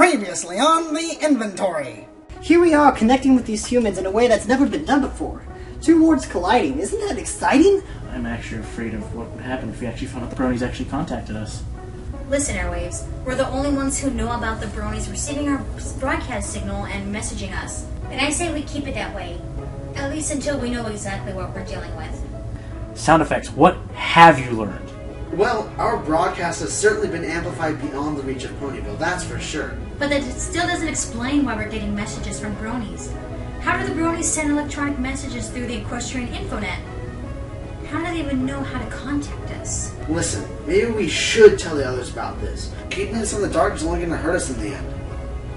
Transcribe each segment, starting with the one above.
Previously on the inventory. Here we are connecting with these humans in a way that's never been done before. Two worlds colliding. Isn't that exciting? I'm actually afraid of what would happen if we actually found out the Bronies actually contacted us. Listen, Airwaves, we're the only ones who know about the Bronies receiving our broadcast signal and messaging us. And I say we keep it that way. At least until we know exactly what we're dealing with. Sound effects, what have you learned? Well, our broadcast has certainly been amplified beyond the reach of Ponyville, that's for sure. But that still doesn't explain why we're getting messages from Bronies. How do the Bronies send electronic messages through the Equestrian Infonet? How do they even know how to contact us? Listen, maybe we should tell the others about this. Keeping this in the dark is only going to hurt us in the end.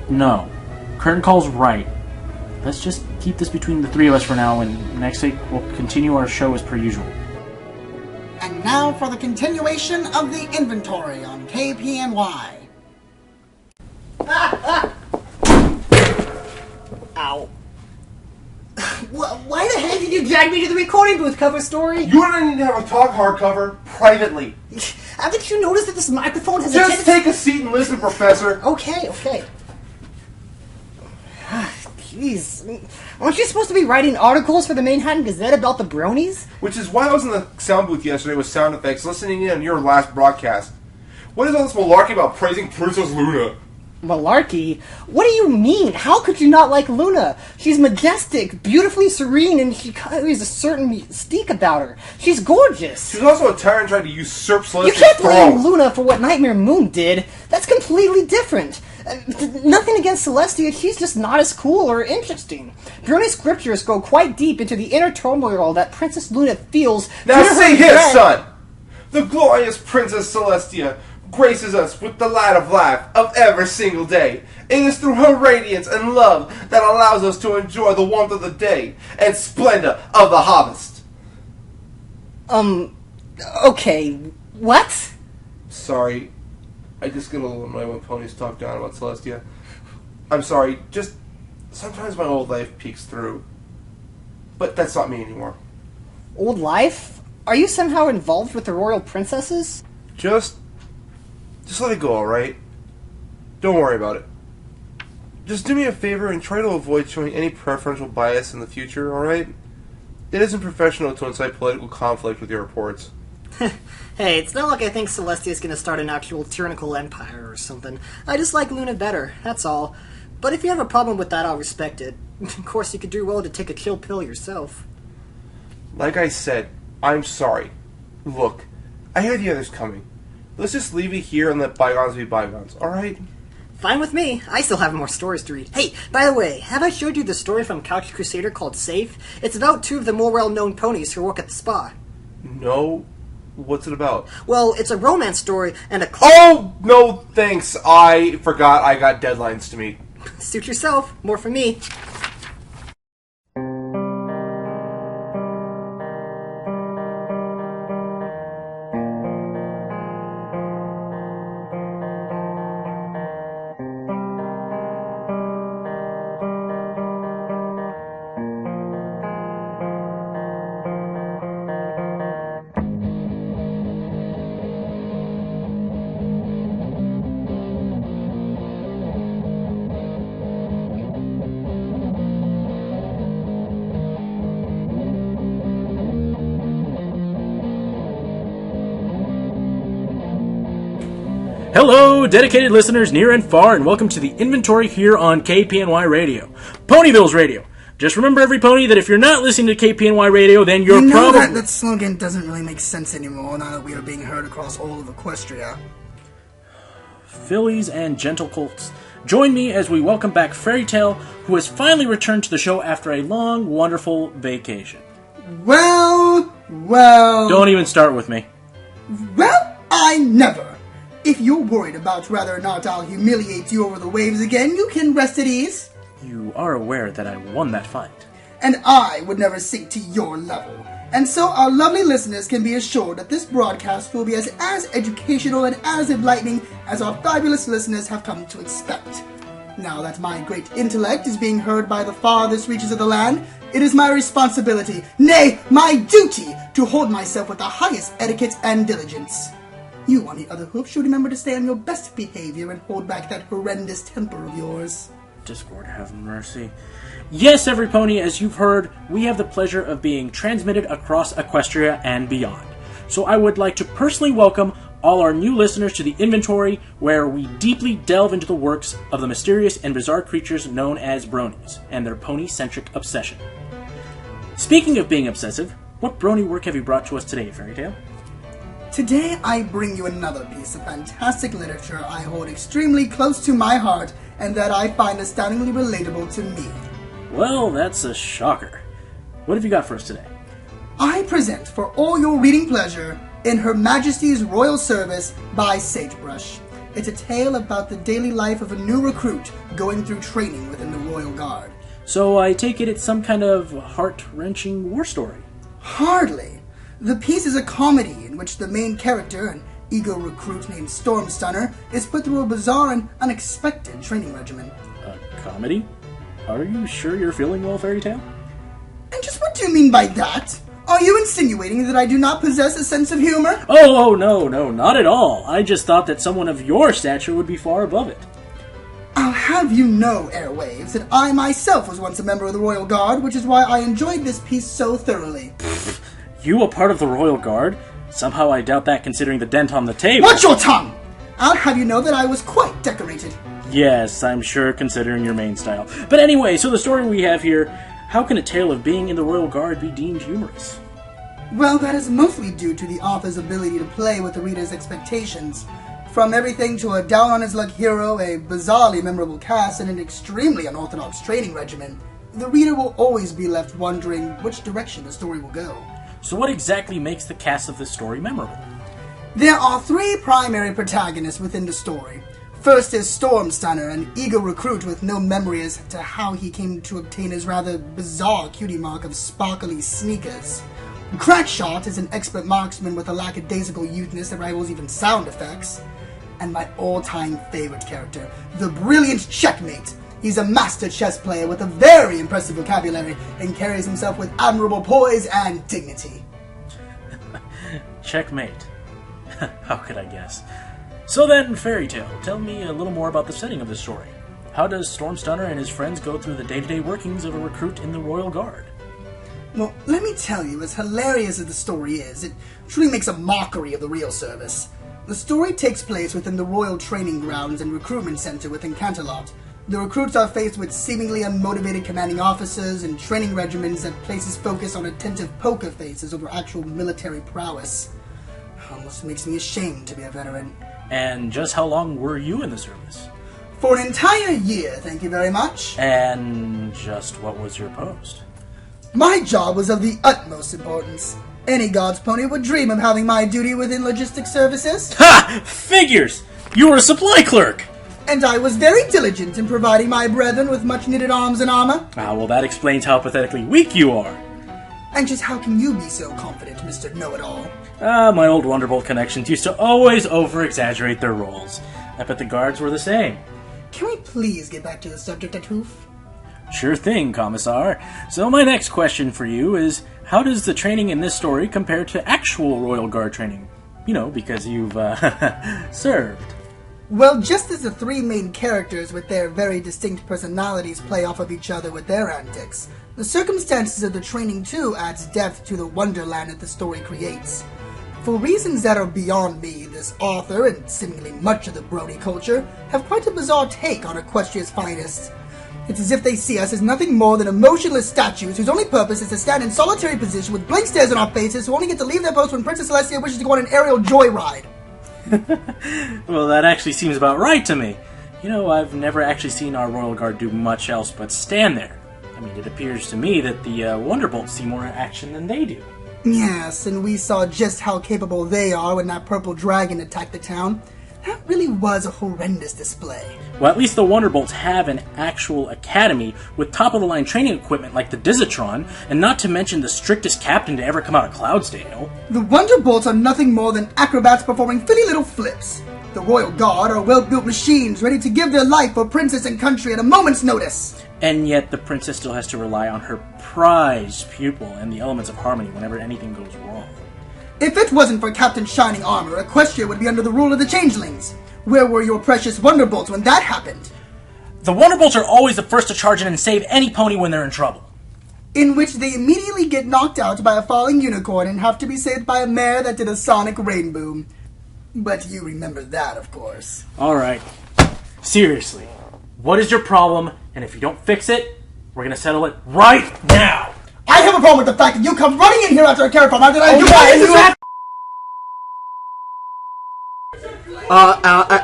No. Curtain Call's right. Let's just keep this between the three of us for now, and next week we'll continue our show as per usual. And now for the continuation of the inventory on KPNY. Ow. Why the heck did you drag me to the recording booth, Cover Story? You and I need to have a talk, Hardcover, privately. Haven't you noticed that this microphone has Just take a seat and listen, Professor. Okay. Jeez. Aren't you supposed to be writing articles for the Manhattan Gazette about the Bronies? Which is why I was in the sound booth yesterday with sound effects, listening in on your last broadcast. What is all this malarkey about praising Princess Luna? Malarkey? What do you mean? How could you not like Luna? She's majestic, beautifully serene, and she carries a certain mystique about her. She's gorgeous. She was also a tyrant trying to usurp Celestia's You can't blame throne. Luna for what Nightmare Moon did. That's completely different. Nothing against Celestia, she's just not as cool or interesting. Brony's scriptures go quite deep into the inner turmoil that Princess Luna feels. Now due to her say his, regret. son! The glorious Princess Celestia graces us with the light of life of every single day. It is through her radiance and love that allows us to enjoy the warmth of the day and splendor of the harvest. Okay, what? Sorry, I just get a little annoyed when ponies talk down about Celestia. I'm sorry, just sometimes my old life peeks through. But that's not me anymore. Old life? Are you somehow involved with the royal princesses? Just let it go, alright? Don't worry about it. Just do me a favor and try to avoid showing any preferential bias in the future, alright? It isn't professional to incite political conflict with your reports. Hey, it's not like I think Celestia's gonna start an actual tyrannical empire or something. I just like Luna better, that's all. But if you have a problem with that, I'll respect it. Of course, you could do well to take a chill pill yourself. Like I said, I'm sorry. Look, I hear the others coming. Let's just leave it here and let bygones be bygones, alright? Fine with me. I still have more stories to read. Hey, by the way, have I showed you the story from Couch Crusader called Safe? It's about two of the more well-known ponies who work at the spa. No. What's it about? Well, it's a romance story and a... Oh, no thanks. I forgot I got deadlines to meet. Suit yourself. More for me. Hello, dedicated listeners near and far, and welcome to the inventory here on KPNY Radio. Ponyville's Radio. Just remember, every pony, that if you're not listening to KPNY Radio, then you're probably... that slogan doesn't really make sense anymore now that we are being heard across all of Equestria. Fillies and gentle colts, join me as we welcome back Fairytail, who has finally returned to the show after a long, wonderful vacation. Well... Don't even start with me. Well, I never. If you're worried about whether or not I'll humiliate you over the waves again, you can rest at ease. You are aware that I won that fight. And I would never sink to your level. And so our lovely listeners can be assured that this broadcast will be as educational and as enlightening as our fabulous listeners have come to expect. Now that my great intellect is being heard by the farthest reaches of the land, it is my responsibility, nay, my duty, to hold myself with the highest etiquette and diligence. You, on the other hoof, should remember to stay on your best behavior and hold back that horrendous temper of yours. Discord have mercy. Yes, every pony, as you've heard, we have the pleasure of being transmitted across Equestria and beyond. So I would like to personally welcome all our new listeners to the inventory, where we deeply delve into the works of the mysterious and bizarre creatures known as bronies, and their pony-centric obsession. Speaking of being obsessive, what brony work have you brought to us today, Fairytail? Today I bring you another piece of fantastic literature I hold extremely close to my heart, and that I find astoundingly relatable to me. Well, that's a shocker. What have you got for us today? I present for all your reading pleasure, In Her Majesty's Royal Service by Sagebrush. It's a tale about the daily life of a new recruit going through training within the Royal Guard. So I take it it's some kind of heart-wrenching war story. Hardly. The piece is a comedy in which the main character, an ego recruit named Stormstunner, is put through a bizarre and unexpected training regimen. A comedy? Are you sure you're feeling well, Fairytail? And just what do you mean by that? Are you insinuating that I do not possess a sense of humor? Oh, no, not at all. I just thought that someone of your stature would be far above it. I'll have you know, Airwaves, that I myself was once a member of the Royal Guard, which is why I enjoyed this piece so thoroughly. You a part of the Royal Guard? Somehow I doubt that, considering the dent on the table. Watch your tongue! I'll have you know that I was quite decorated. Yes, I'm sure, considering your main style. But anyway, so the story we have here, how can a tale of being in the Royal Guard be deemed humorous? Well, that is mostly due to the author's ability to play with the reader's expectations. From everything to a down-on-his-luck hero, a bizarrely memorable cast, and an extremely unorthodox training regimen, the reader will always be left wondering which direction the story will go. So what exactly makes the cast of this story memorable? There are three primary protagonists within the story. First is Stormstunner, an ego recruit with no memory as to how he came to obtain his rather bizarre cutie mark of sparkly sneakers. Crackshot is an expert marksman with a lackadaisical youthness that rivals even sound effects. And my all-time favorite character, the brilliant Checkmate. He's a master chess player with a very impressive vocabulary and carries himself with admirable poise and dignity. Checkmate. How could I guess? So then, Fairytail, tell me a little more about the setting of the story. How does Stormstunner and his friends go through the day-to-day workings of a recruit in the Royal Guard? Well, let me tell you, as hilarious as the story is, it truly makes a mockery of the real service. The story takes place within the Royal Training Grounds and Recruitment Center within Canterlot. The recruits are faced with seemingly unmotivated commanding officers and training regimens that places focus on attentive poker faces over actual military prowess. Almost makes me ashamed to be a veteran. And just how long were you in the service? For an entire year, thank you very much. And just what was your post? My job was of the utmost importance. Any God's pony would dream of having my duty within logistics services. Ha! Figures! You were a supply clerk! And I was very diligent in providing my brethren with much-needed arms and armor. Ah, well, that explains how pathetically weak you are. And just how can you be so confident, Mr. Know-It-All? My old Wonderbolt connections used to always over-exaggerate their roles. I bet the guards were the same. Can we please get back to the subject at hoof? Sure thing, Commissar. So my next question for you is, how does the training in this story compare to actual Royal Guard training? You know, because you've, served. Well, just as the three main characters with their very distinct personalities play off of each other with their antics, the circumstances of the training too adds depth to the wonderland that the story creates. For reasons that are beyond me, this author, and seemingly much of the Brony culture, have quite a bizarre take on Equestria's finest. It's as if they see us as nothing more than emotionless statues whose only purpose is to stand in solitary position with blank stares on our faces who only get to leave their post when Princess Celestia wishes to go on an aerial joyride. Well, that actually seems about right to me. You know, I've never actually seen our Royal Guard do much else but stand there. I mean, it appears to me that the Wonderbolts see more action than they do. Yes, and we saw just how capable they are when that purple dragon attacked the town. That really was a horrendous display. Well, at least the Wonderbolts have an actual academy with top-of-the-line training equipment like the Dizatron, and not to mention the strictest captain to ever come out of Cloudsdale. The Wonderbolts are nothing more than acrobats performing silly little flips. The Royal Guard are well-built machines ready to give their life for princess and country at a moment's notice. And yet the princess still has to rely on her prized pupil and the elements of harmony whenever anything goes wrong. If it wasn't for Captain Shining Armor, Equestria would be under the rule of the Changelings. Where were your precious Wonderbolts when that happened? The Wonderbolts are always the first to charge in and save any pony when they're in trouble. In which they immediately get knocked out by a falling unicorn and have to be saved by a mare that did a sonic rainboom. But you remember that, of course. Alright. Seriously. What is your problem? And if you don't fix it, we're gonna settle it right now! I have a problem with the fact that you come running in here after a carrot farm after I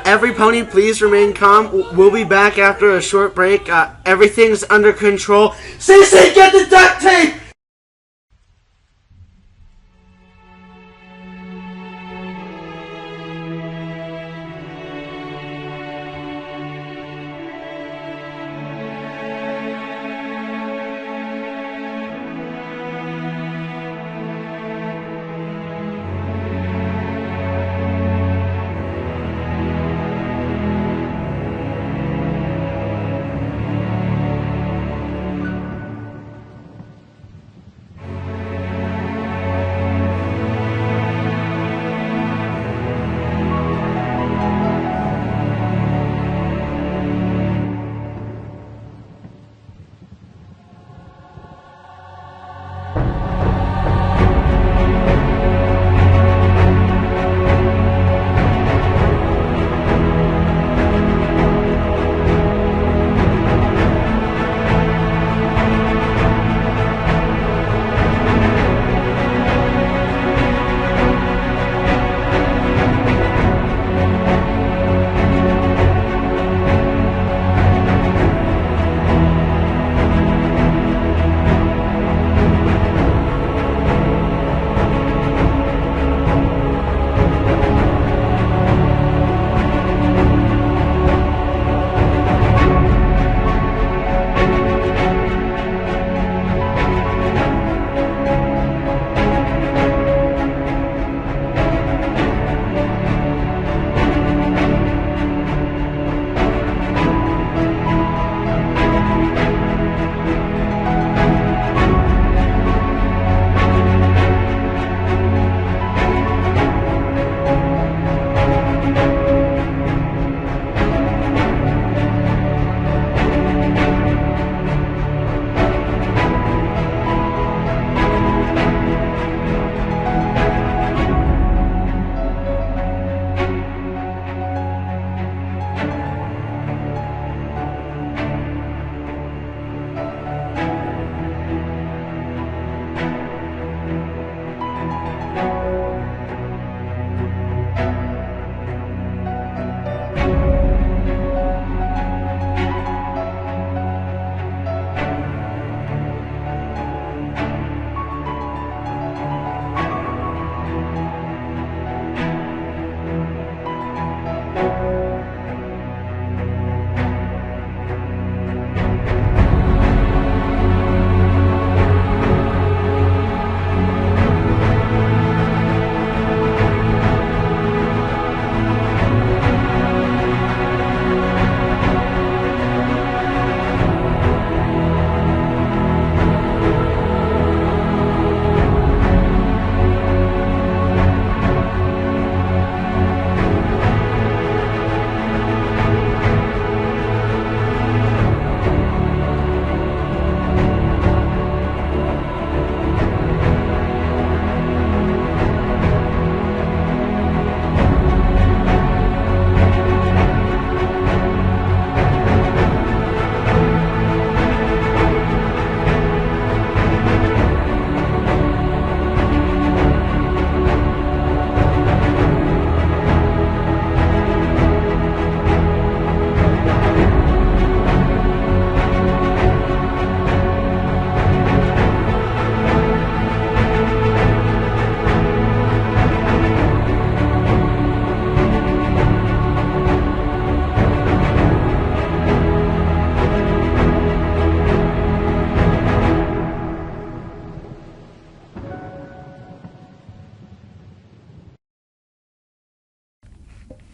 Every pony, please remain calm. We'll be back after a short break. Everything's under control. Cece, get the duct tape!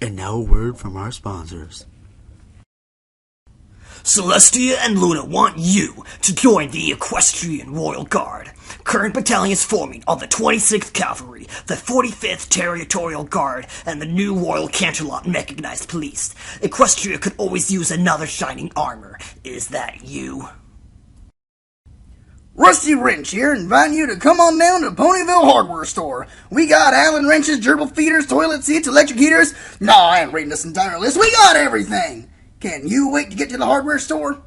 And now a word from our sponsors. Celestia and Luna want you to join the Equestrian Royal Guard. Current battalions forming are the 26th Cavalry, the 45th Territorial Guard, and the new Royal Canterlot Mechanized Police. Equestria could always use another shining armor. Is that you? Rusty Wrench here, inviting you to come on down to Ponyville Hardware Store. We got Allen wrenches, gerbil feeders, toilet seats, electric heaters. No, I ain't reading this entire list. We got everything. Can you wait to get to the hardware store?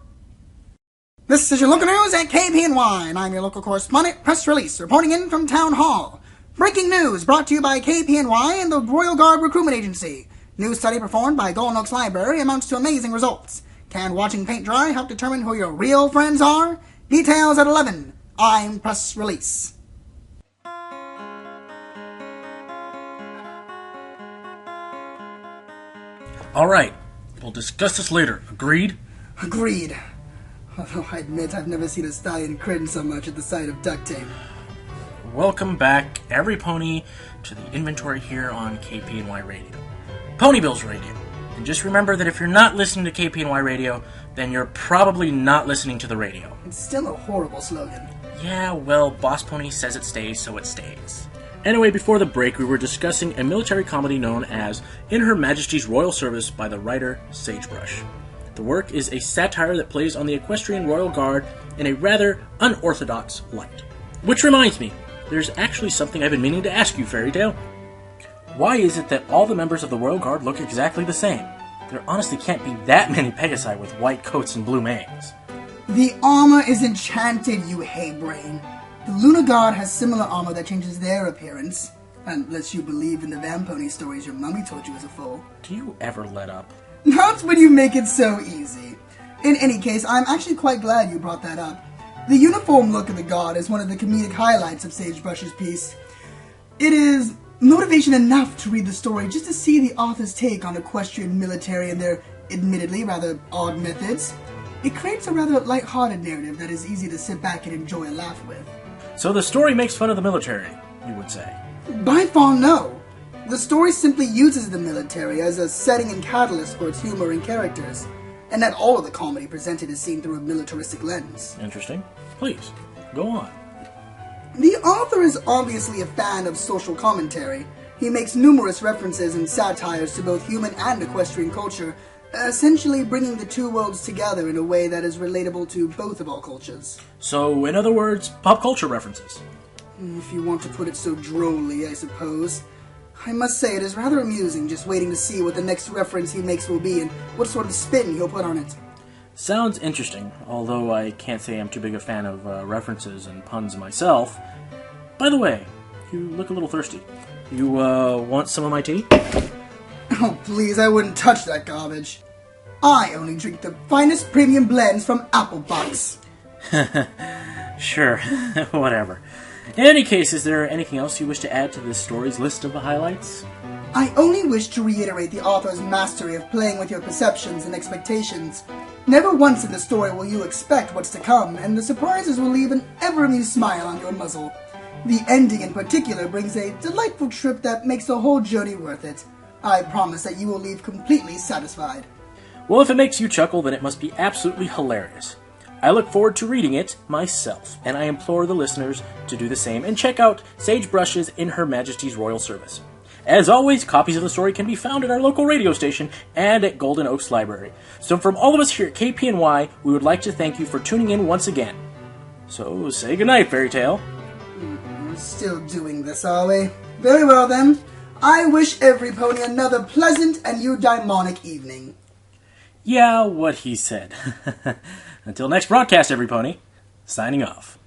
This is your local news at KPNY, and I'm your local correspondent, Press Release, reporting in from Town Hall. Breaking news brought to you by KPNY and the Royal Guard Recruitment Agency. New study performed by Golden Oaks Library amounts to amazing results. Can watching paint dry help determine who your real friends are? Details at 11. I'm Press Release. Alright, we'll discuss this later. Agreed? Agreed. Although I admit I've never seen a stallion cringe so much at the sight of duct tape. Welcome back, every pony, to the inventory here on KPNY Radio. Ponyville's Radio. And just remember that if you're not listening to KPNY Radio, then you're probably not listening to the radio. It's still a horrible slogan. Yeah, well, Boss Pony says it stays, so it stays. Anyway, before the break, we were discussing a military comedy known as In Her Majesty's Royal Service by the writer Sagebrush. The work is a satire that plays on the Equestrian Royal Guard in a rather unorthodox light. Which reminds me, there's actually something I've been meaning to ask you, Fairytail. Why is it that all the members of the Royal Guard look exactly the same? There honestly can't be that many Pegasi with white coats and blue manes. The armor is enchanted, you hay-brain. The Luna Guard has similar armor that changes their appearance. Unless you believe in the Vampony stories your mummy told you as a fool. Do you ever let up? Not when you make it so easy. In any case, I'm actually quite glad you brought that up. The uniform look of the Guard is one of the comedic highlights of Sagebrush's piece. It is motivation enough to read the story just to see the author's take on equestrian military and their admittedly rather odd methods. It creates a rather light-hearted narrative that is easy to sit back and enjoy a laugh with. So the story makes fun of the military, you would say? By far, no. The story simply uses the military as a setting and catalyst for its humor and characters, and not all of the comedy presented is seen through a militaristic lens. Interesting. Please, go on. The author is obviously a fan of social commentary. He makes numerous references and satires to both human and equestrian culture, essentially bringing the two worlds together in a way that is relatable to both of our cultures. So, in other words, pop culture references. If you want to put it so drolly, I suppose. I must say, it is rather amusing just waiting to see what the next reference he makes will be and what sort of spin he'll put on it. Sounds interesting, although I can't say I'm too big a fan of references and puns myself. By the way, you look a little thirsty. You, want some of my tea? Oh, please, I wouldn't touch that garbage. I only drink the finest premium blends from Applebox. Sure, whatever. In any case, is there anything else you wish to add to this story's list of the highlights? I only wish to reiterate the author's mastery of playing with your perceptions and expectations. Never once in the story will you expect what's to come, and the surprises will leave an ever-amused smile on your muzzle. The ending in particular brings a delightful trip that makes the whole journey worth it. I promise that you will leave completely satisfied. Well, if it makes you chuckle, then it must be absolutely hilarious. I look forward to reading it myself, and I implore the listeners to do the same and check out Sagebrush's In Her Majesty's Royal Service. As always, copies of the story can be found at our local radio station and at Golden Oaks Library. So from all of us here at KPNY, we would like to thank you for tuning in once again. So say goodnight, Fairytail. We're still doing this, are we? Very well then. I wish every pony another pleasant and eudaimonic evening. Yeah, what he said. Until next broadcast, every pony. Signing off.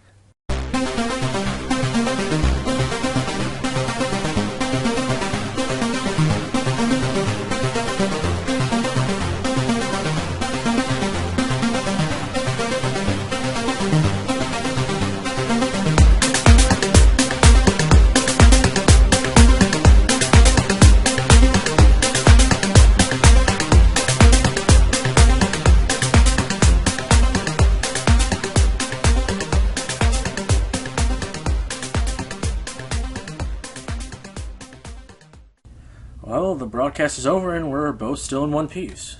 Well, the broadcast is over and we're both still in one piece.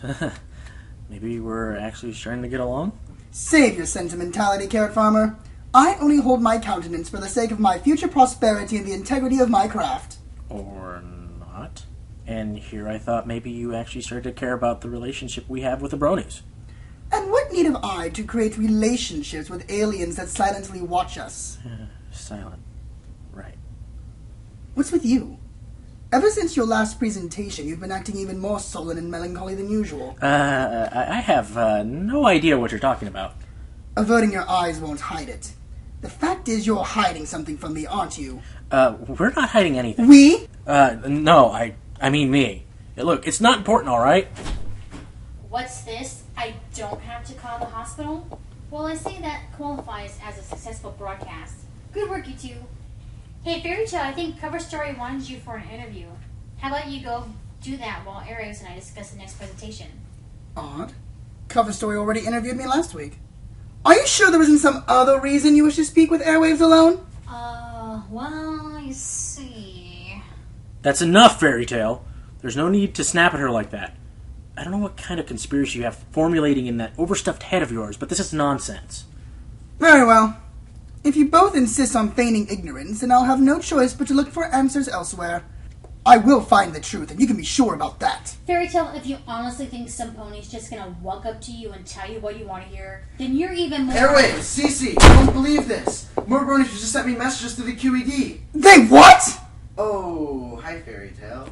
maybe we're actually starting to get along? Save your sentimentality, Carrot Farmer. I only hold my countenance for the sake of my future prosperity and the integrity of my craft. Or not. And here I thought maybe you actually started to care about the relationship we have with the Bronies. And what need have I to create relationships with aliens that silently watch us? Silent. Right. What's with you? Ever since your last presentation, you've been acting even more sullen and melancholy than usual. I have no idea what you're talking about. Averting your eyes won't hide it. The fact is you're hiding something from me, aren't you? We're not hiding anything. We? No, I mean me. Look, it's not important, alright? What's this? I don't have to call the hospital? Well, I say that qualifies as a successful broadcast. Good work, you two. Hey, Fairytail, I think Cover Story wanted you for an interview. How about you go do that while Aries and I discuss the next presentation? Odd. Cover Story already interviewed me last week. Are you sure there isn't some other reason you wish to speak with Airwaves alone? Well, I see. That's enough, Fairytale. There's no need to snap at her like that. I don't know what kind of conspiracy you have formulating in that overstuffed head of yours, but this is nonsense. Very well. If you both insist on feigning ignorance, then I'll have no choice but to look for answers elsewhere. I will find the truth, and you can be sure about that. Fairytale, if you honestly think some pony's just gonna walk up to you and tell you what you want to hear, then you're even more... Airwaves, Cece, I don't believe this. More Bronies just sent me messages through the QED. They what? Oh, hi, Fairytale.